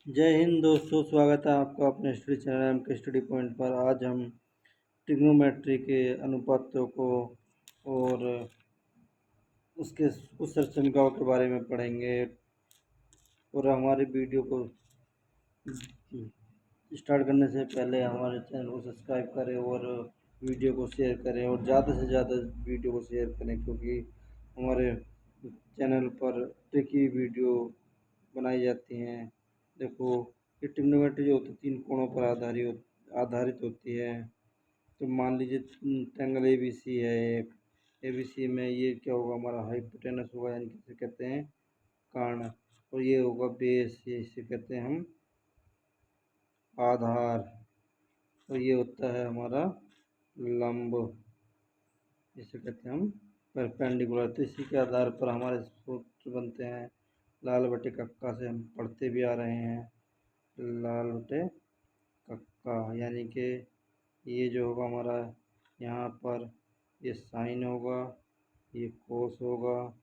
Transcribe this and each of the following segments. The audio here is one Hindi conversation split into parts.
जय हिंद दोस्तों, स्वागत है आपका अपने स्टडी चैनल एम के स्टडी पॉइंट पर। आज हम ट्रिग्नोमेट्री के अनुपातों को और उसके कुछ संरचनाओं के बारे में पढ़ेंगे। और हमारे वीडियो को स्टार्ट करने से पहले हमारे चैनल को सब्सक्राइब करें और वीडियो को शेयर करें और ज़्यादा से ज़्यादा वीडियो को शेयर करें, क्योंकि हमारे चैनल पर ट्रिकी वीडियो बनाई जाती हैं। देखो, ये ट्रिग्नोमेट्री जो होती है 3 कोणों पर आधारित होती है। तो मान लीजिए ट्रायंगल ए बी सी है एक। ए बी सी में ये क्या होगा, हमारा हाइपोटेनस होगा, यानी कि इसे कहते हैं कर्ण। और ये होगा बेस, ये इसे कहते हैं हम आधार। और ये होता है हमारा लंब, इसे कहते हैं हम परपेंडिकुलर। तो इसी के आधार पर हमारे सूत्र बनते हैं। लाल बटे कक्का से हम पढ़ते भी आ रहे हैं, लाल बटे कक्का, यानी कि ये जो होगा हमारा यहाँ पर ये साइन होगा, ये कोस होगा,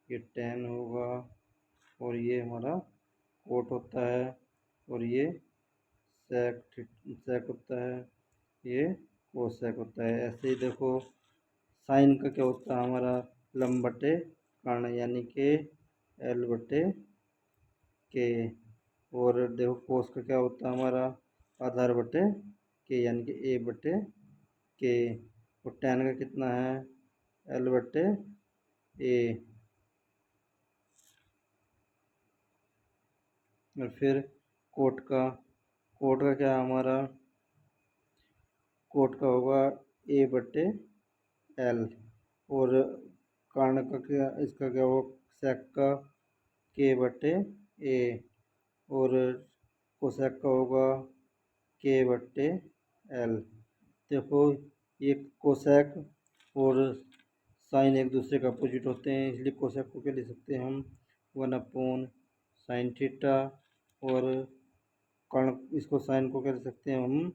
ये टेन होगा, और ये हमारा कोट होता है, और ये सेक होता है, ये कोसेक होता है। ऐसे ही देखो, साइन का क्या होता है हमारा लंब बटे कर्ण, यानी कि एल बटे के। और देखो कोस का क्या होता है हमारा आधार बटे के, यानी कि ए बटे के। और टेन का कितना है एल बटे ए। और फिर कोट का क्या है हमारा, कोट का होगा ए बटे एल। और कर्ण का क्या, इसका क्या होगा सेक का के बटे ए। और कोसेक का होगा के बटे एल। देखो, ये कोसेक और साइन एक दूसरे का अपोजिट होते हैं, इसलिए कोसेक को क्या लिख सकते हैं हम 1/sin थीटा। और कर्ण, इसको साइन को क्या लिख सकते हैं हम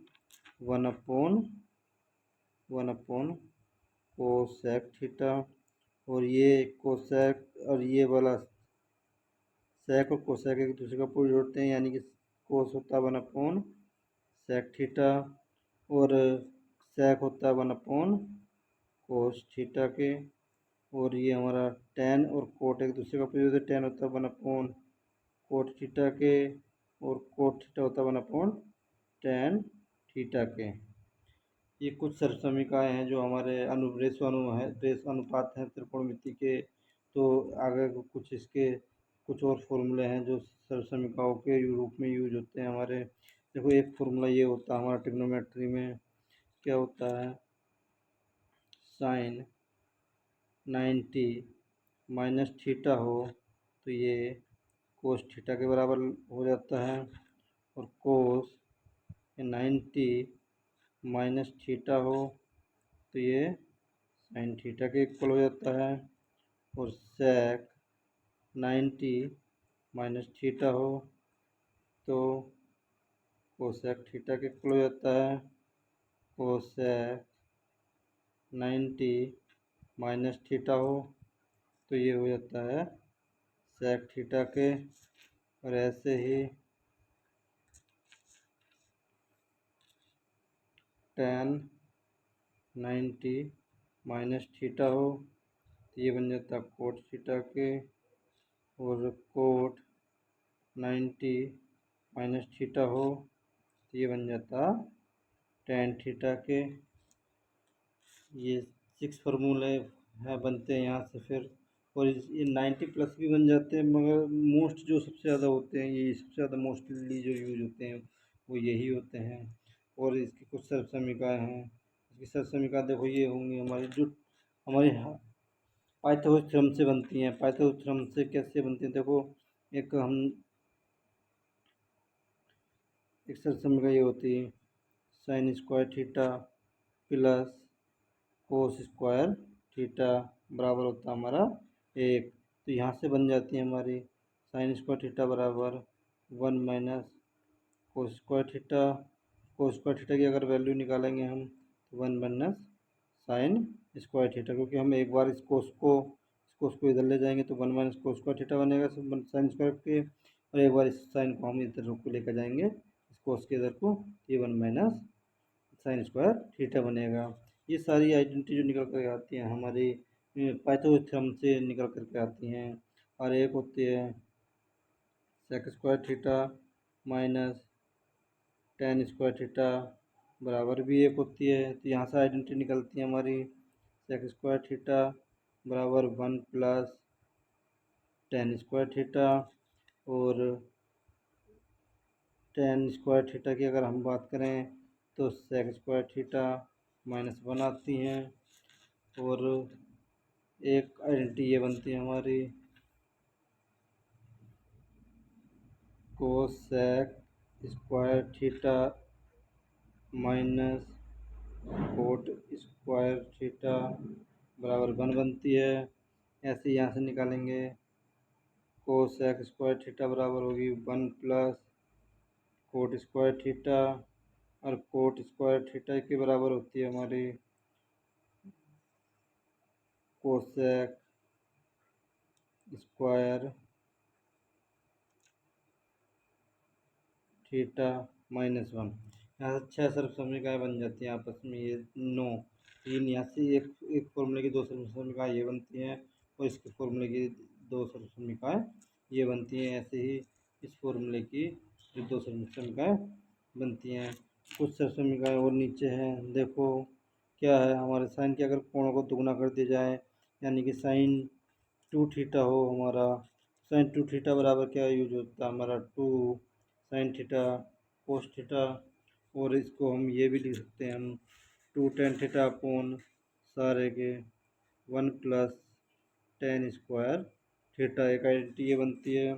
1/1 कोसेक थीटा। और ये कोसेक और ये वाला सेक और कोसेक एक दूसरे का अपोजिट होते हैं, यानी कि कोस होता है 1/सेक थीटा और सेक होता है 1/कोस थीटा के। और ये हमारा टेन और कोट एक दूसरे का अपोजिट होता है, टेन होता है 1/कोट थीटा के, और कोट थीटा होता है 1/टेन थीटा के। ये कुछ सरसमिकाएँ हैं जो हमारे रेस अनुपात हैं त्रिकोणमिति के। तो आगे कुछ इसके कुछ और फॉर्मूले हैं जो सरसमिकाओं के रूप में यूज होते हैं हमारे। देखो, एक फॉर्मूला ये होता है हमारा ट्रिग्नोमेट्री में, क्या होता है साइन 90 माइनस थीटा हो तो ये कोस थीटा के बराबर हो जाता है। और कोस 90 माइनस थीटा हो तो ये साइन थीटा के इक्वल हो जाता है। और सेक 90 माइनस थीटा हो तो कोसेक थीटा के इक्वल हो जाता है। कोसेक 90 माइनस थीटा हो तो ये हो जाता है सेक थीटा के। और ऐसे ही टेन 90 माइनस थीटा हो तो ये बन जाता है कोट थीटा के। और कोट 90 माइनस थीटा हो तो ये बन जाता टेन थीटा के। ये 6 फार्मूले हैं बनते हैं यहाँ से फिर। और ये 90 प्लस भी बन जाते हैं, मगर मोस्ट जो सबसे ज़्यादा होते हैं, ये सबसे ज़्यादा मोस्टली जो यूज होते हैं वो यही होते हैं। और इसकी कुछ सरसमिकाएँ हैं। इसकी सरसमिका देखो ये होंगी हमारी, जो हमारी पाइथागोरस थ्योरम से बनती हैं। पाइथागोरस थ्योरम से कैसे बनती हैं, देखो एक सरसमिका ये होती है sign square theta plus cos square theta बराबर होता है हमारा 1। तो यहाँ से बन जाती है हमारी साइन स्क्वायर थीटा बराबर 1 माइनस कोस स्क्वायर थीटा। कोस स्क्वायर थीटा की अगर वैल्यू निकालेंगे हम तो 1 माइनस साइन स्क्वायर थीटा, क्योंकि हम एक बार इस कोस को इधर ले जाएंगे तो 1 माइनस कोस स्क्वायर थीटा बनेगा साइन स्क्वायर के। और एक बार इस साइन को हम इधर को लेकर जाएंगे, इस कोस के इधर को, ये 1 माइनस साइन स्क्वायर थीटा बनेगा। ये सारी आइडेंटिटी जो निकल कर आती हैं हमारी पाइथागोरस थ्योरम से निकल करके आती हैं। और एक होती है sec square theta minus tan square theta बराबर भी एक होती है। तो यहाँ से आइडेंटिटी निकलती है हमारी सेक स्क्वायर थीटा बराबर 1 प्लस टेन स्क्वायर थीटा। और टेन स्क्वायर थीटा की अगर हम बात करें तो सेक स्क्वायर थीटा -1 आती हैं। और एक आइडेंटिटी ये बनती है हमारी cosec square theta minus cot square theta बराबर 1 बनती है। ऐसे यहाँ से निकालेंगे कोसेक स्क्वायर थीटा बराबर होगी 1 प्लस कोट स्क्वायर थीटा। और कोट स्क्वायर थीटा के बराबर होती है हमारी कोसेक स्क्वायर थीटा -1। यहाँ से 6 सर्व समीकरण बन जाती हैं आपस में, ये 9 तीन यहाँ से एक फॉर्मूले की 2 सर्व समीकरण ये बनती हैं और इसके फॉर्मूले की 2 सर्व समीकरण ये बनती हैं। ऐसे ही इस फॉर्मूले की जो 2 सर्व समीकरण बनती हैं। कुछ सर्व समीकरण और नीचे हैं, देखो क्या है हमारे साइन के अगर कोणों को दुगना कर दिया जाए, यानी कि साइन 2 थीटा हो हमारा, साइन 2 थीटा बराबर क्या यूज होता है हमारा 2 साइन थीटा कोस थीटा। और इसको हम ये भी लिख सकते हैं हम 2 टेन थीटा अपॉन सारे के 1 प्लस टेन स्क्वायर थीटा, एक आइडेंटिटी ये बनती है।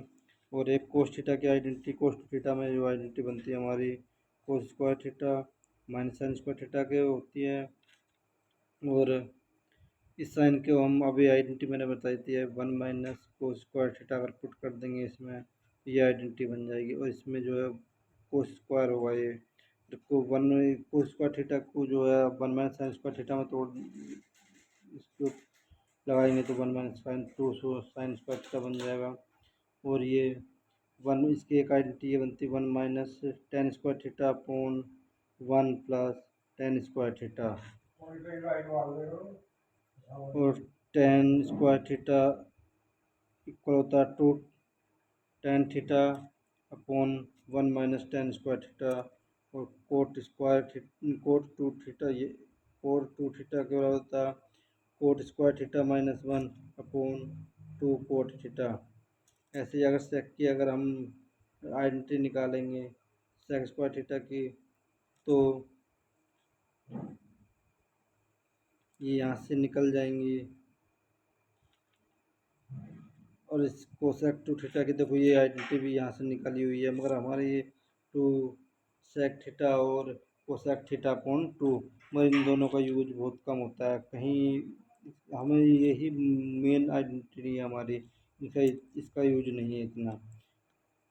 और एक कोस थीटा की आइडेंटिटी, कोस थीटा में जो आइडेंटिटी बनती है हमारी कोस square theta minus sign square theta के होती है। और इस साइन को हम अभी आइडेंटिटी मैंने बताई थी है 1 माइनस कोस स्क्वायर थीटा अगर पुट कर देंगे इसमें, ये आइडेंटिटी बन जाएगी। और इसमें जो है कोस स्क्वायर होगा, ये को 1 कोस स्क्वायर थीटा को जो है 1 माइनस साइन स्क्वायर थीटा में तोड़ इसको लगाएंगे तो 1 minus sine 2 sine square theta बन जाएगा। और ये 1 इसकी एक आइडेंटिटी ये बनती है 1 minus tan square theta upon 1 plus ten square theta. और टेन स्क्वायर थीटा इक्वल होता है 2 tan theta upon 1 minus tan square theta. और कोट स्क्वायर कोट 2 थीटा, ये कोट 2 थीटा के बराबर होता है coat square theta -1 upon 2 cot theta. ऐसे ही अगर सेक की अगर हम आइडेंटिटी निकालेंगे सेक स्क्वायर थीटा की, तो ये यहाँ से निकल जाएंगी। और इस कोसेक 2 थीटा की देखो ये आइडेंटिटी भी यहाँ से निकली हुई है, मगर हमारे ये 2 सेक थीटा और कोसेक थीटा अपॉन 2, मगर इन दोनों का यूज बहुत कम होता है। कहीं हमें यही मेन आइडेंटिटी है हमारी, इसका यूज नहीं है इतना।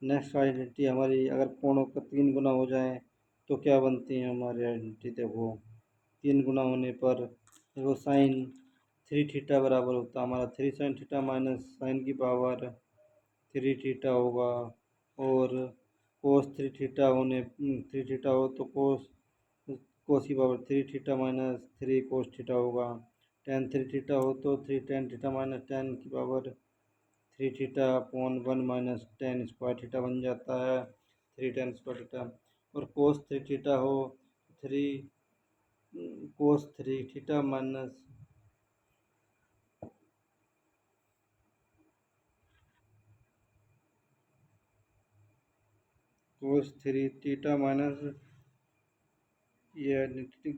नेक्स्ट आइडेंटिटी हमारी अगर कोणों का 3 गुना हो जाए तो क्या बनती है हमारी आइडेंटिटी, देखो 3 गुना होने पर देखो साइन 3 थीटा बराबर होता है हमारा 3 साइन थीटा माइनस साइन की पावर 3 थीटा होगा। और कोस 3 थीटा होने 3 थीटा हो तो कोस कोस की power 3 theta minus 3 cos theta होगा। टेन 3 थीटा हो तो 3 टेन थीटा माइनस टेन की power 3 theta upon 1 minus tan square theta बन जाता है 3 टेन स्क्वायर थीटा। और कोस 3 थीटा हो 3 cos 3 theta minus cos 3 theta minus ये identity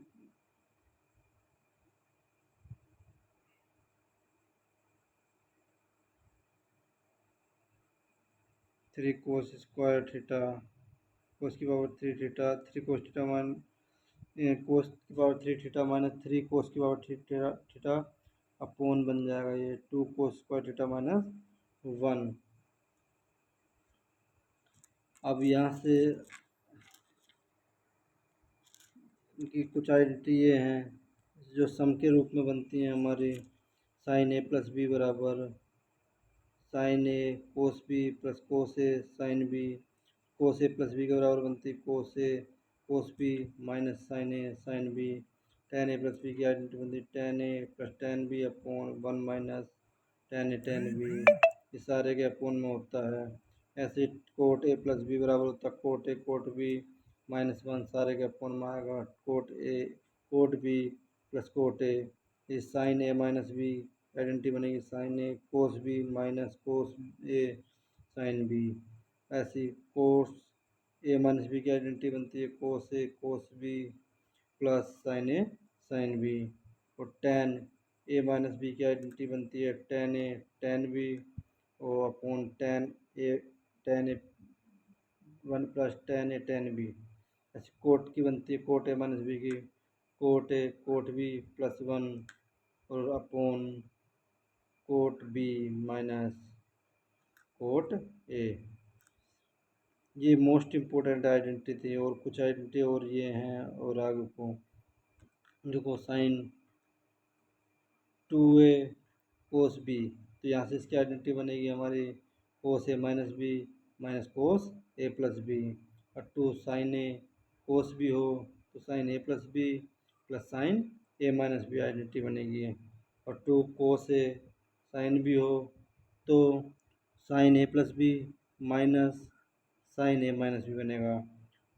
3 cos square theta cos की पावर 3 थीटा 3 कोस थीटा मान कोस की पावर 3 थीटा माइनस 3 कोस की पावर थीटा थीटा अपोन बन जाएगा ये 2 कोस स्क्वायर थीटा माइनस 1। अब यहाँ से इनकी कुछ आइडेंटिटी ये हैं जो सम के रूप में बनती हैं हमारी साइन ए प्लस बी बराबर sine A cos B plus cos A sine B, cos A plus B के बराबर बनती है cos B minus sine A sine B. Tan A plus B की आइडेंटिटी बनती है tan A plus tan B upon one minus tan A tan B, इस सारे के अपॉन में होता है। ऐसे कोट ए प्लस बी बराबर होता है कोट बी माइनस वन, सारे के अपॉन में आएगा cot B plus cot A. इस sine A minus B identity बनेगी sine A cos B minus cos A sine B. ऐसी कोस ए माइनस बी की आइडेंटिटी बनती है cos A cos B plus sine A sine B. और टेन ए माइनस बी की आइडेंटिटी बनती है टेन ए टेन बी और upon tan A one plus tan A tan B. ऐसी कोट की बनती है कोट ए माइनस बी की कोट बी प्लस वन और upon cot B minus cot A. ये मोस्ट इम्पोर्टेंट आइडेंटिटी थी, और कुछ आइडेंटिटी और ये हैं और आगे को देखो sine two A cos B, तो यहाँ से इसकी आइडेंटिटी बनेगी हमारी cos A minus B minus cos A plus B. और two sine A cos B हो तो sine A plus B plus sine A minus B identity बनेगी। और two cos A sine B हो तो sine A plus B minus sine A minus B बनेगा।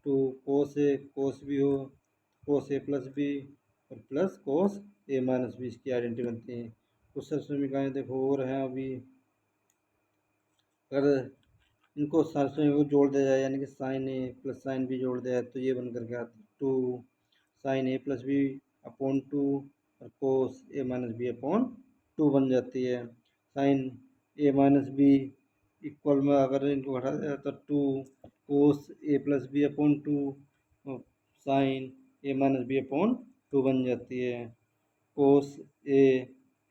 Two cos A cos B हो कोस ए प्लस बी और plus cos A minus B इसकी आइडेंटिटी बनती है। कुछ समीकरण देखो और हैं अभी, अगर इनको समीकरण को जोड़ दिया जाए यानी कि sine A plus sine B जोड़ दिया जाए तो ये बन करके आता है two sine A plus B upon two और cos A minus B upon two बन जाती है। Sine A minus B equal में अगर इनको घटा दिया तो two cos A plus B upon two sine A minus B upon two बन जाती है। Cos A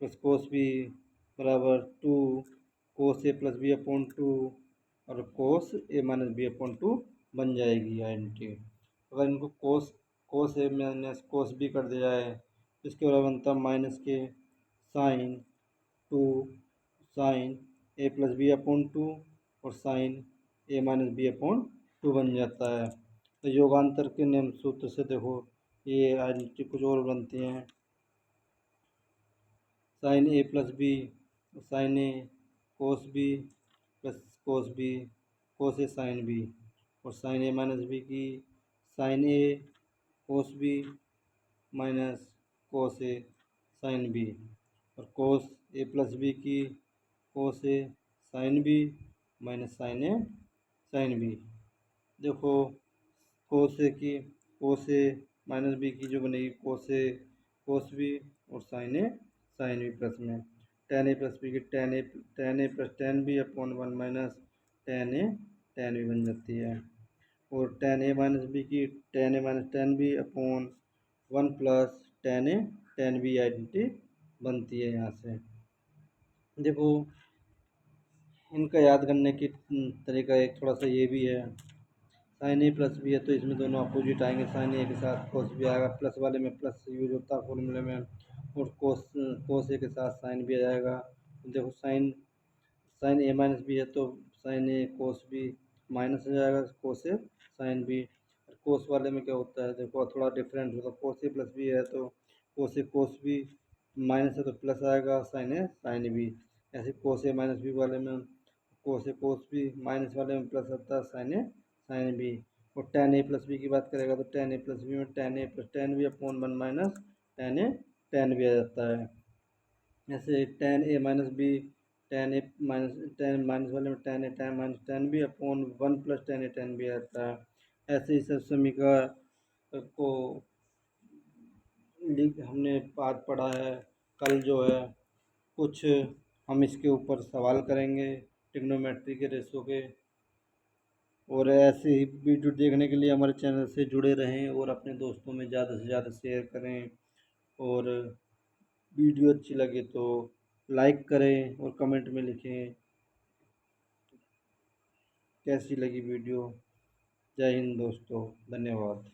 plus cos B बराबर two cos A plus B upon two और cos A minus B upon two बन जाएगी आइडेंटिटी। अगर इनको कोस ए माइनस कोस बी कर दिया जाए तो इसके बराबर बनता माइनस के sign to sine A plus B upon two और sine A minus B upon two बन जाता है। तो योगांतर के नियम सूत्र से देखो ये आइडेंटिटी कुछ और बनती हैं sine A plus B sine A cos B plus cos B cos A sine B और साइन ए माइनस बी की sine A cos B minus cos A sine B और कोस ए प्लस बी की cos A sine B minus sine A sine B. देखो कोस ए माइनस बी की जो बनेगी कोस बी और साइन बी प्लस में टेन ए प्लस बी की tan A plus tan B upon one minus tan B बन जाती है। और टेन ए माइनस बी की tan A minus tan B upon one plus tan B identity बनती है। यहाँ से देखो इनका याद करने की तरीका एक थोड़ा सा ये भी है, साइन ए प्लस बी है तो इसमें दोनों अपोजिट आएंगे, साइन ए के साथ कोस बी आएगा, प्लस वाले में प्लस यूज होता है फॉर्मूले में, और कोस ए के साथ साइन बी आ जाएगा। देखो साइन ए माइनस बी है तो sine A cos B minus हो जाएगा कोस ए साइन बी। कोस वाले में क्या होता है देखो थोड़ा डिफरेंट होता है, कोस ए प्लस बी है तो कोस बी माइनस है तो प्लस आएगा साइन बी। ऐसे कोस ए माइनस बी वाले में कोस बी माइनस वाले में प्लस आता है साइन बी। और टेन ए प्लस बी की बात करेगा तो टेन ए प्लस बी में tan A plus tan B upon one minus tan B आ जाता है। ऐसे tan A minus B tan minus वाले में tan minus tan B upon one plus tan B आता है। ऐसे ही सब समीकरण को हमने आज पढ़ा है। कल जो है कुछ हम इसके ऊपर सवाल करेंगे ट्रिग्नोमेट्री के रेशो के। और ऐसे ही वीडियो देखने के लिए हमारे चैनल से जुड़े रहें और अपने दोस्तों में ज़्यादा से ज़्यादा शेयर करें। और वीडियो अच्छी लगे तो लाइक करें और कमेंट में लिखें कैसी लगी वीडियो। जय हिंद दोस्तों, धन्यवाद।